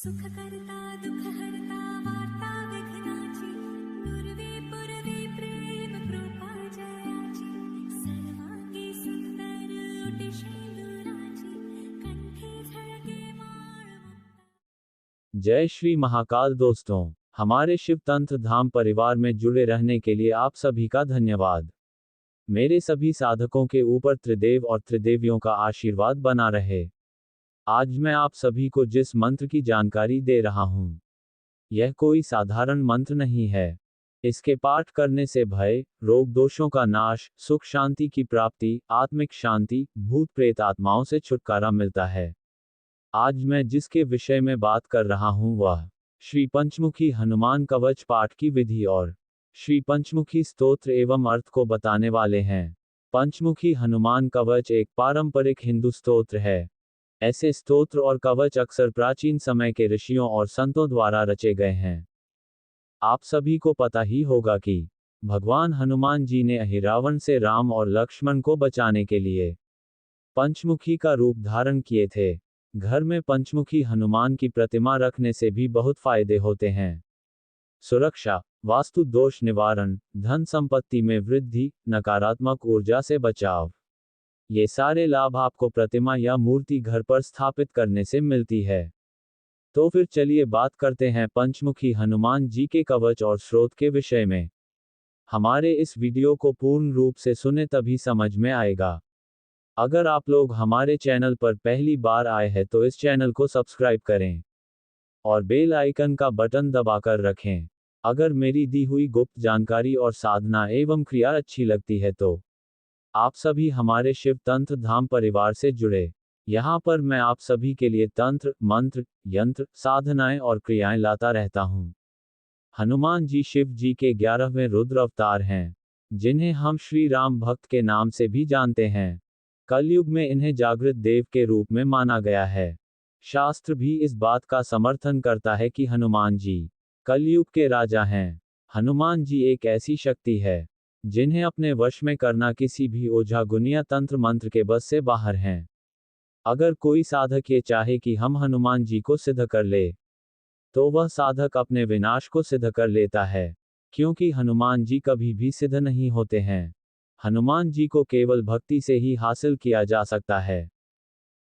सुख करता दुख हरता वार्ता विघ्नाची दुर्वे पुरवे प्रेम कृपा जयाची सर्वांगी सुंदर ओटी शेंदुराची कंठी झळके माळ मुक्ता। जय श्री महाकाल दोस्तों, हमारे शिव तंत्र धाम परिवार में जुड़े रहने के लिए आप सभी का धन्यवाद। मेरे सभी साधकों के ऊपर त्रिदेव और त्रिदेवियों का आशीर्वाद बना रहे। आज मैं आप सभी को जिस मंत्र की जानकारी दे रहा हूं, यह कोई साधारण मंत्र नहीं है। इसके पाठ करने से भय, रोग दोषों का नाश, सुख शांति की प्राप्ति, आत्मिक शांति, भूत प्रेत आत्माओं से छुटकारा मिलता है। आज मैं जिसके विषय में बात कर रहा हूं वह श्री पंचमुखी हनुमान कवच पाठ की विधि और श्री पंचमुखी स्तोत्र एवं अर्थ को बताने वाले हैं। पंचमुखी हनुमान कवच एक पारंपरिक हिंदू स्तोत्र है। ऐसे स्तोत्र और कवच अक्सर प्राचीन समय के ऋषियों और संतों द्वारा रचे गए हैं। आप सभी को पता ही होगा कि भगवान हनुमान जी ने अहिरावण से राम और लक्ष्मण को बचाने के लिए पंचमुखी का रूप धारण किए थे। घर में पंचमुखी हनुमान की प्रतिमा रखने से भी बहुत फायदे होते हैं। सुरक्षा, वास्तु दोष निवारण, धन संपत्ति में वृद्धि, नकारात्मक ऊर्जा से बचाव, ये सारे लाभ आपको प्रतिमा या मूर्ति घर पर स्थापित करने से मिलती है। तो फिर चलिए बात करते हैं पंचमुखी हनुमान जी के कवच और स्रोत के विषय में। हमारे इस वीडियो को पूर्ण रूप से सुने तभी समझ में आएगा। अगर आप लोग हमारे चैनल पर पहली बार आए हैं तो इस चैनल को सब्सक्राइब करें और बेल आइकन का बटन दबाकर रखें। अगर मेरी दी हुई गुप्त जानकारी और साधना एवं क्रिया अच्छी लगती है तो आप सभी हमारे शिव तंत्र धाम परिवार से जुड़े। यहाँ पर मैं आप सभी के लिए तंत्र, मंत्र, यंत्र, साधनाएं और क्रियाएं लाता रहता हूँ। हनुमान जी शिव जी के 11वें रुद्र अवतार हैं, जिन्हें हम श्री राम भक्त के नाम से भी जानते हैं। कलयुग में इन्हें जागृत देव के रूप में माना गया है। शास्त्र भी इस बात का समर्थन करता है कि हनुमान जी कलयुग के राजा हैं। हनुमान जी एक ऐसी शक्ति है जिन्हें अपने वश में करना किसी भी ओझा गुनिया तंत्र मंत्र के बस से बाहर हैं। अगर कोई साधक ये चाहे कि हम हनुमान जी को सिद्ध कर ले, तो वह साधक अपने विनाश को सिद्ध कर लेता है, क्योंकि हनुमान जी कभी भी सिद्ध नहीं होते हैं। हनुमान जी को केवल भक्ति से ही हासिल किया जा सकता है।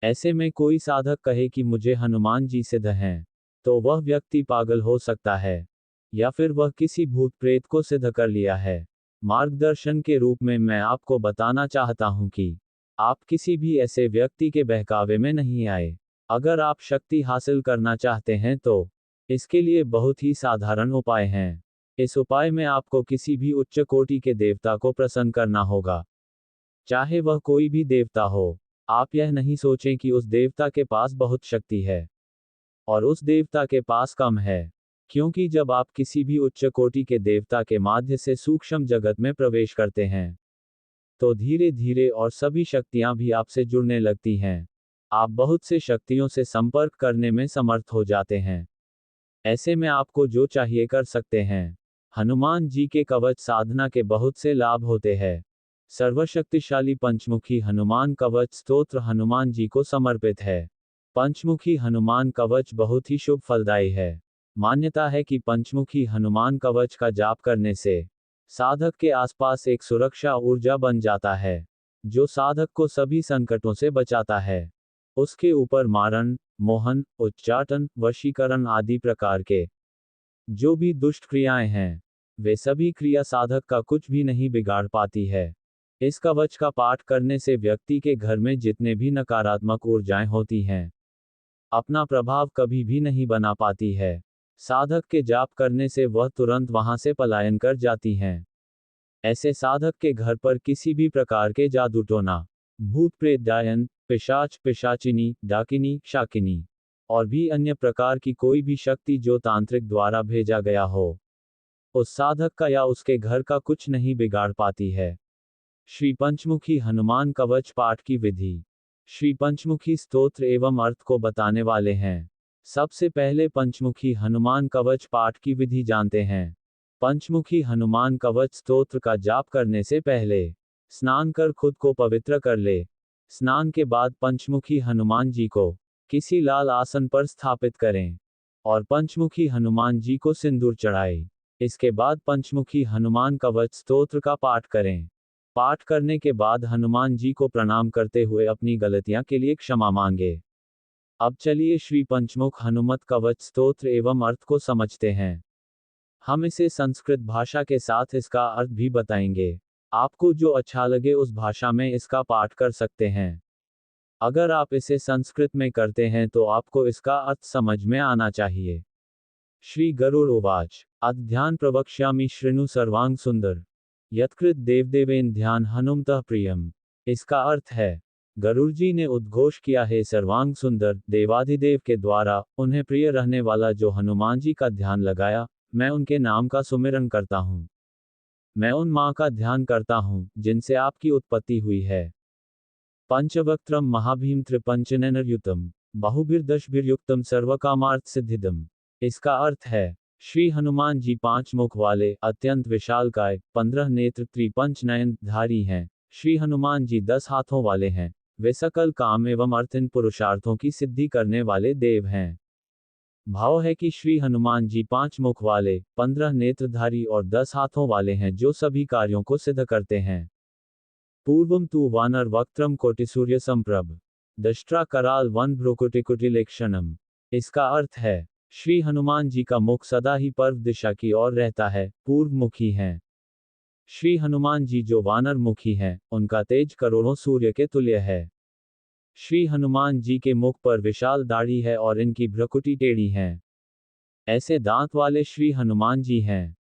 ऐसे में कोई साधक कहे कि मुझे हनुमान जी सिद्ध हैं, तो वह व्यक्ति पागल हो सकता है, या फिर वह किसी भूत प्रेत को सिद्ध कर लिया है। मार्गदर्शन के रूप में मैं आपको बताना चाहता हूं कि आप किसी भी ऐसे व्यक्ति के बहकावे में नहीं आए। अगर आप शक्ति हासिल करना चाहते हैं तो इसके लिए बहुत ही साधारण उपाय हैं। इस उपाय में आपको किसी भी उच्च कोटि के देवता को प्रसन्न करना होगा, चाहे वह कोई भी देवता हो। आप यह नहीं सोचें कि उस देवता के पास बहुत शक्ति है और उस देवता के पास कम है, क्योंकि जब आप किसी भी उच्च कोटि के देवता के माध्य से सूक्ष्म जगत में प्रवेश करते हैं, तो धीरे धीरे और सभी शक्तियां भी आपसे जुड़ने लगती हैं। आप बहुत से शक्तियों से संपर्क करने में समर्थ हो जाते हैं। ऐसे में आपको जो चाहिए कर सकते हैं। हनुमान जी के कवच साधना के बहुत से लाभ होते हैं। सर्वशक्तिशाली पंचमुखी हनुमान कवच स्तोत्र हनुमान जी को समर्पित है। पंचमुखी हनुमान कवच बहुत ही शुभ फलदायी है। मान्यता है कि पंचमुखी हनुमान कवच का जाप करने से साधक के आसपास एक सुरक्षा ऊर्जा बन जाता है, जो साधक को सभी संकटों से बचाता है। उसके ऊपर मारण, मोहन, उच्चाटन, वशीकरण आदि प्रकार के जो भी दुष्ट क्रियाएं हैं, वे सभी क्रिया साधक का कुछ भी नहीं बिगाड़ पाती है। इस कवच का पाठ करने से व्यक्ति के घर में जितने भी नकारात्मक ऊर्जाएं होती हैं, अपना प्रभाव कभी भी नहीं बना पाती है। साधक के जाप करने से वह तुरंत वहां से पलायन कर जाती हैं। ऐसे साधक के घर पर किसी भी प्रकार के जादू टोना, भूत प्रेत डायन, पिशाच पिशाचिनी, डाकिनी, शाकिनी और भी अन्य प्रकार की कोई भी शक्ति जो तांत्रिक द्वारा भेजा गया हो, उस साधक का या उसके घर का कुछ नहीं बिगाड़ पाती है। श्री पंचमुखी हनुमान कवच पाठ की विधि। श्री पंचमुखी स्तोत्र एवं अर्थ को बताने वाले हैं। सबसे पहले पंचमुखी हनुमान कवच पाठ की विधि जानते हैं। पंचमुखी हनुमान कवच स्तोत्र का जाप करने से पहले स्नान कर खुद को पवित्र कर ले। स्नान के बाद पंचमुखी हनुमान जी को किसी लाल आसन पर स्थापित करें। और पंचमुखी हनुमान जी को सिंदूर चढ़ाए। इसके बाद पंचमुखी हनुमान कवच स्तोत्र का पाठ करें। पाठ करने के बाद हनुमान जी को प्रणाम करते हुए अपनी गलतियां के लिए क्षमा मांगे। अब चलिए श्री पंचमुख हनुमत कवच स्तोत्र एवं अर्थ को समझते हैं। हम इसे संस्कृत भाषा के साथ इसका अर्थ भी बताएंगे। आपको जो अच्छा लगे उस भाषा में इसका पाठ कर सकते हैं। अगर आप इसे संस्कृत में करते हैं तो आपको इसका अर्थ समझ में आना चाहिए। श्री गरुड़ उवाच अध्यान प्रवक्ष्यामि शृणु सर्वांग सुंदर यत्कृत देवदेवेन ध्यान हनुमतः प्रियम। इसका अर्थ है, गरुड़ जी ने उद्घोष किया है सर्वांग सुंदर देवाधिदेव के द्वारा उन्हें प्रिय रहने वाला जो हनुमान जी का ध्यान लगाया, मैं उनके नाम का सुमिरन करता हूँ। मैं उन माँ का ध्यान करता हूँ जिनसे आपकी उत्पत्ति हुई है। पंचवक्त्रम महाभीम त्रिपंचनयनयुतम बहुभिर्दशभिर्युक्तम सर्वकामार्थ सिद्धिदम। इसका अर्थ है, श्री हनुमान जी 5 मुख वाले अत्यंत विशालकाय 15 नेत्र त्रिपंच नयन धारी हैं। श्री हनुमान जी 10 हाथों वाले हैं। वे सकल काम एवं अर्थिन पुरुषार्थों की सिद्धि करने वाले देव हैं। भाव है कि श्री हनुमान जी 5 मुख वाले 15 नेत्रधारी और 10 हाथों वाले हैं जो सभी कार्यों को सिद्ध करते हैं। पूर्वम तु वानर वक्त्रम कोटिसूर्य संप्रभ दष्ट्रा कराल वन भ्रुकुटिकुटिलेक्षणम। इसका अर्थ है, श्री हनुमान जी का मुख सदा ही पर्व दिशा की ओर रहता है, पूर्व मुखी हैं। श्री हनुमान जी जो वानर मुखी हैं, उनका तेज करोड़ों सूर्य के तुल्य है। श्री हनुमान जी के मुख पर विशाल दाढ़ी है और इनकी भ्रुकुटी टेढ़ी हैं। ऐसे दांत वाले श्री हनुमान जी हैं।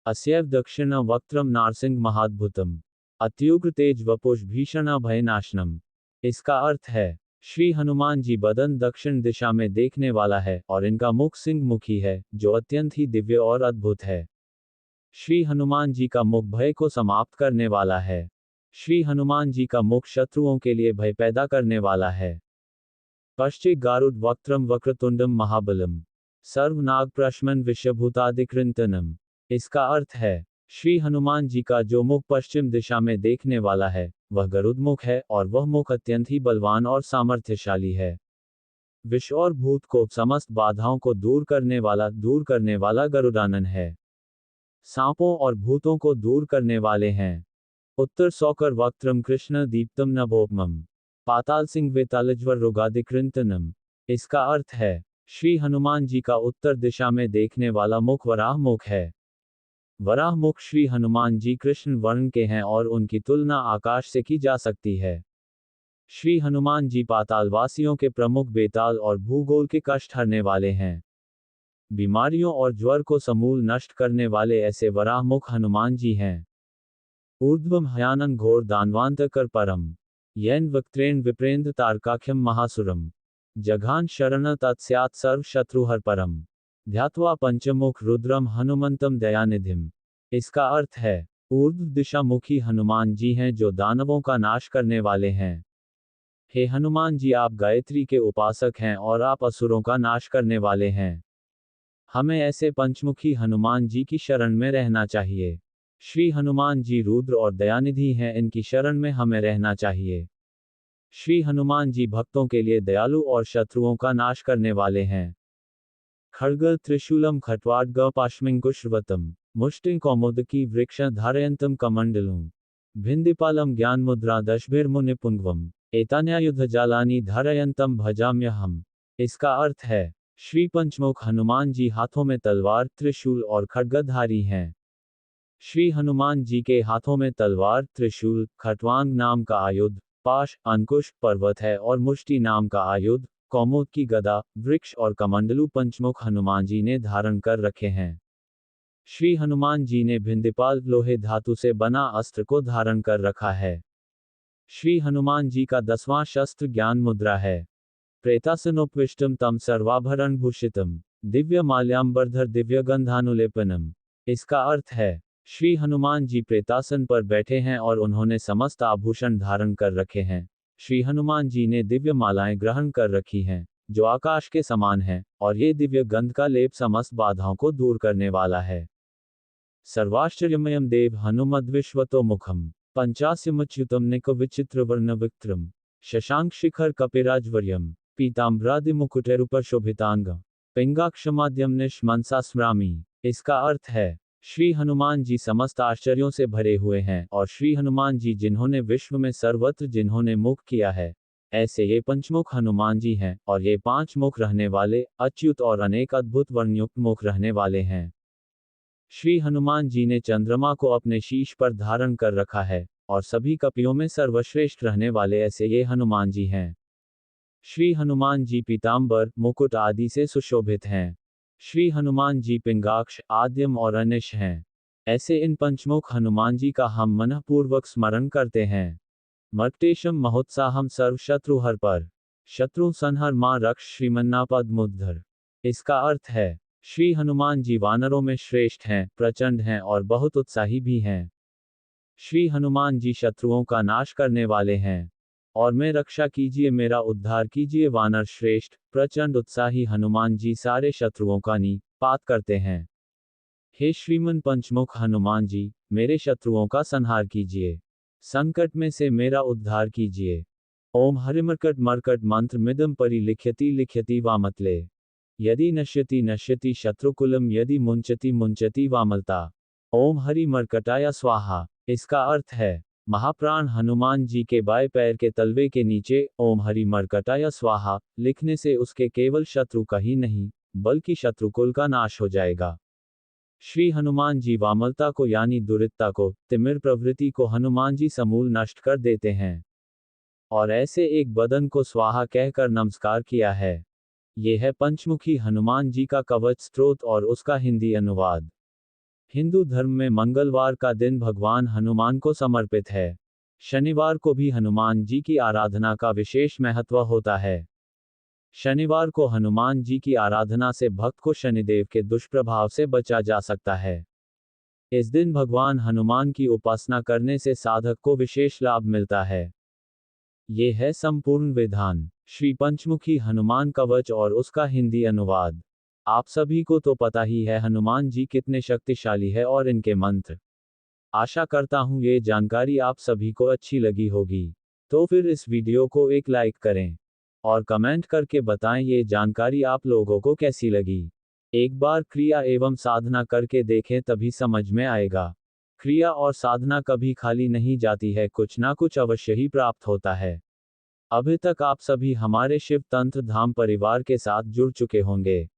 अस्यैव दक्षिण वक्त्रम नारसिंह महाद्भुतम अत्युग्र तेज वपुष भीषण भयनाशनम। इसका अर्थ है, श्री हनुमान जी बदन दक्षिण दिशा में देखने वाला है और इनका मुख सिंह मुखी है जो अत्यंत ही दिव्य और अद्भुत है। श्री हनुमान जी का मुख भय को समाप्त करने वाला है। श्री हनुमान जी का मुख शत्रुओं के लिए भय पैदा करने वाला है। पश्चिक गारुड वक्त्रम वक्रतुंडम महाबलम सर्वनाग प्रश्मन विश्वभूतादिकृंतनम। इसका अर्थ है, श्री हनुमान जी का जो मुख पश्चिम दिशा में देखने वाला है, वह गरुड़ मुख है और वह मुख अत्यंत ही बलवान और सामर्थ्यशाली है। विश्व और भूत को समस्त बाधाओं को दूर करने वाला गरुडानन है। सांपों और भूतों को दूर करने वाले हैं। उत्तर सौकर वक्त्रम कृष्ण दीप्तम नभोपमम पाताल सिंह वेतालज्वर रोगादिकृंतनम। इसका अर्थ है, श्री हनुमान जी का उत्तर दिशा में देखने वाला मुख वराह मुख है। वराह मुख श्री हनुमान जी कृष्ण वर्ण के हैं और उनकी तुलना आकाश से की जा सकती है। श्री हनुमान जी पातालवासियों के प्रमुख बेताल और भूगोल के कष्ट हरने वाले हैं। बीमारियों और ज्वर को समूल नष्ट करने वाले ऐसे वराह मुख हनुमान जी हैं। ऊर्ध्वम हयानन घोर दानवांतकर परम यैन वक्त्रेण विप्रेंद्र तारकाख्यम महासुरम जघान शरण तत्स्यात् सर्व शत्रुहर परम ध्यात्वा पंचमुख रुद्रम हनुमंतम दयानिधिम। इसका अर्थ है, ऊर्ध्व दिशा मुखी हनुमान जी हैं जो दानवों का नाश करने वाले हैं। हे हनुमान जी, आप गायत्री के उपासक हैं और आप असुरों का नाश करने वाले हैं। हमें ऐसे पंचमुखी हनुमान जी की शरण में रहना चाहिए। श्री हनुमान जी रुद्र और दयानिधि हैं, इनकी शरण में हमें रहना चाहिए। श्री हनुमान जी भक्तों के लिए दयालु और शत्रुओं का नाश करने वाले हैं। खड्ग त्रिशूलम खट्वाड्ग पाश्मिंकुश्रवतम मुष्टिं कौमुदकी वृक्ष धारयंतम कमंडलुम भिंदिपालम ज्ञान मुद्रा दशभिर्मुनिपुंगवम एतान्यायुध जालानी धारयंतम भजाम्यहम। इसका अर्थ है, श्री पंचमुख हनुमान जी हाथों में तलवार, त्रिशूल और खड्गधारी हैं। श्री हनुमान जी के हाथों में तलवार, त्रिशूल, खट्वांग नाम का आयुध, पाश, अंकुश, पर्वत है और मुष्टि नाम का आयुध, कौमुद की गदा, वृक्ष और कमंडलू पंचमुख हनुमान जी ने धारण कर रखे हैं। श्री हनुमान जी ने भिंदिपाल लोहे धातु से बना अस्त्र को धारण कर रखा है। श्री हनुमान जी का 10वां शस्त्र ज्ञान मुद्रा है। प्रेतासनोपविष्टम तम सर्वाभरण भूषितम दिव्य माल्याम्बरधर दिव्य गंधानुलेपनम। इसका अर्थ है, श्री हनुमान जी प्रेतासन पर बैठे हैं और उन्होंने समस्त आभूषण धारण कर रखे हैं। श्री हनुमान जी ने दिव्य मालाएं ग्रहण कर रखी हैं, जो आकाश के समान हैं, और ये दिव्य गंध का लेप समस्त बाधाओं को दूर करने वाला है। सर्वाश्चर्यमयम देव हनुमद्विश्वतो मुखम पंचास्यमच्युतम निको विचित्रवर्ण विक्रम शशांक शिखर कपिराजवर्यम पीताम्बरादिमुकुटैरुपशोभितांग। पिंगाक्षमाद्यमनिश मनसा स्मरामि। इसका अर्थ है, श्री हनुमान जी समस्त आश्चर्यों से भरे हुए हैं, और श्री हनुमान जी जिन्होंने विश्व में सर्वत्र जिन्होंने मुख किया है, ऐसे ये पंचमुख हनुमान जी हैं, और ये 5 मुख रहने वाले, अच्युत और अनेक अद्भुत वर्णयुक्त मुख रहने वाले हैं। श्री हनुमान जी ने चंद्रमा को अपने शीश पर धारण कर रखा है, और सभी कपियों में सर्वश्रेष्ठ रहने वाले ऐसे ये हनुमान जी हैं। श्री हनुमान जी पीतांबर, मुकुट आदि से सुशोभित हैं। श्री हनुमान जी पिंगाक्ष, आद्यम और अनिश हैं। ऐसे इन पंचमुख हनुमान जी का हम मनःपूर्वक स्मरण करते हैं। मर्कटेशम महोत्साहम सर्व शत्रुहर पर, शत्रु संहर मां रक्ष श्रीमन्नापद मुद्धर। इसका अर्थ है, श्री हनुमान जी वानरों में श्रेष्ठ हैं, प्रचंड हैं और बहुत उत्साही भी हैं। श्री हनुमान जी शत्रुओं का नाश करने वाले हैं। और मैं रक्षा कीजिए, मेरा उद्धार कीजिए। वानर श्रेष्ठ, प्रचंड उत्साही हनुमान जी सारे शत्रुओं का निपात करते हैं। हे श्रीमन पंचमुख हनुमान जी, मेरे शत्रुओं का संहार कीजिए। संकट में से मेरा उद्धार कीजिए। ओम हरिमर्कट मर्कट मंत्र मिदम परि लिख्यति लिख्यति वामतले। यदि नश्यति नश्यति शत्रुकुलम, यदि मुंचति मुंचति वामलता। ओम हरि मर्कटाय स्वाहा। इसका अर्थ है, महाप्राण हनुमान जी के बाएं पैर के तलवे के नीचे ओम हरि मर्कटाय स्वाहा लिखने से उसके केवल शत्रु का ही नहीं, बल्कि शत्रुकुल का नाश हो जाएगा। श्री हनुमान जी वामलता को यानी दुरितता को, तिमिर प्रवृत्ति को हनुमान जी समूल नष्ट कर देते हैं। और ऐसे एक बदन को स्वाहा कहकर नमस्कार किया है। ये है पंचमुखी हनुमान जी का कवच स्त्रोत और उसका हिंदी अनुवाद। हिंदू धर्म में मंगलवार का दिन भगवान हनुमान को समर्पित है। शनिवार को भी हनुमान जी की आराधना का विशेष महत्व होता है। शनिवार को हनुमान जी की आराधना से भक्त को शनिदेव के दुष्प्रभाव से बचा जा सकता है। इस दिन भगवान हनुमान की उपासना करने से साधक को विशेष लाभ मिलता है। ये है संपूर्ण विधान, श्री पंचमुखी हनुमान कवच और उसका हिंदी अनुवाद। आप सभी को तो पता ही है हनुमान जी कितने शक्तिशाली है और इनके मंत्र। आशा करता हूँ ये जानकारी आप सभी को अच्छी लगी होगी। तो फिर इस वीडियो को एक लाइक करें और कमेंट करके बताएं ये जानकारी आप लोगों को कैसी लगी। एक बार क्रिया एवं साधना करके देखें, तभी समझ में आएगा। क्रिया और साधना कभी खाली नहीं जाती है, कुछ ना कुछ अवश्य ही प्राप्त होता है। अभी तक आप सभी हमारे शिव तंत्र धाम परिवार के साथ जुड़ चुके होंगे,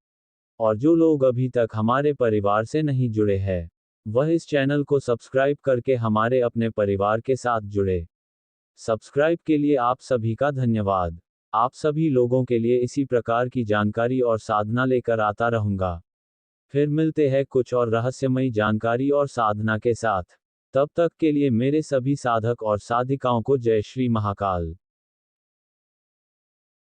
और जो लोग अभी तक हमारे परिवार से नहीं जुड़े हैं, वह इस चैनल को सब्सक्राइब करके हमारे अपने परिवार के साथ जुड़े। सब्सक्राइब के लिए आप सभी का धन्यवाद। आप सभी लोगों के लिए इसी प्रकार की जानकारी और साधना लेकर आता रहूंगा। फिर मिलते हैं कुछ और रहस्यमयी जानकारी और साधना के साथ। तब तक के लिए मेरे सभी साधक और साधिकाओं को जय श्री महाकाल।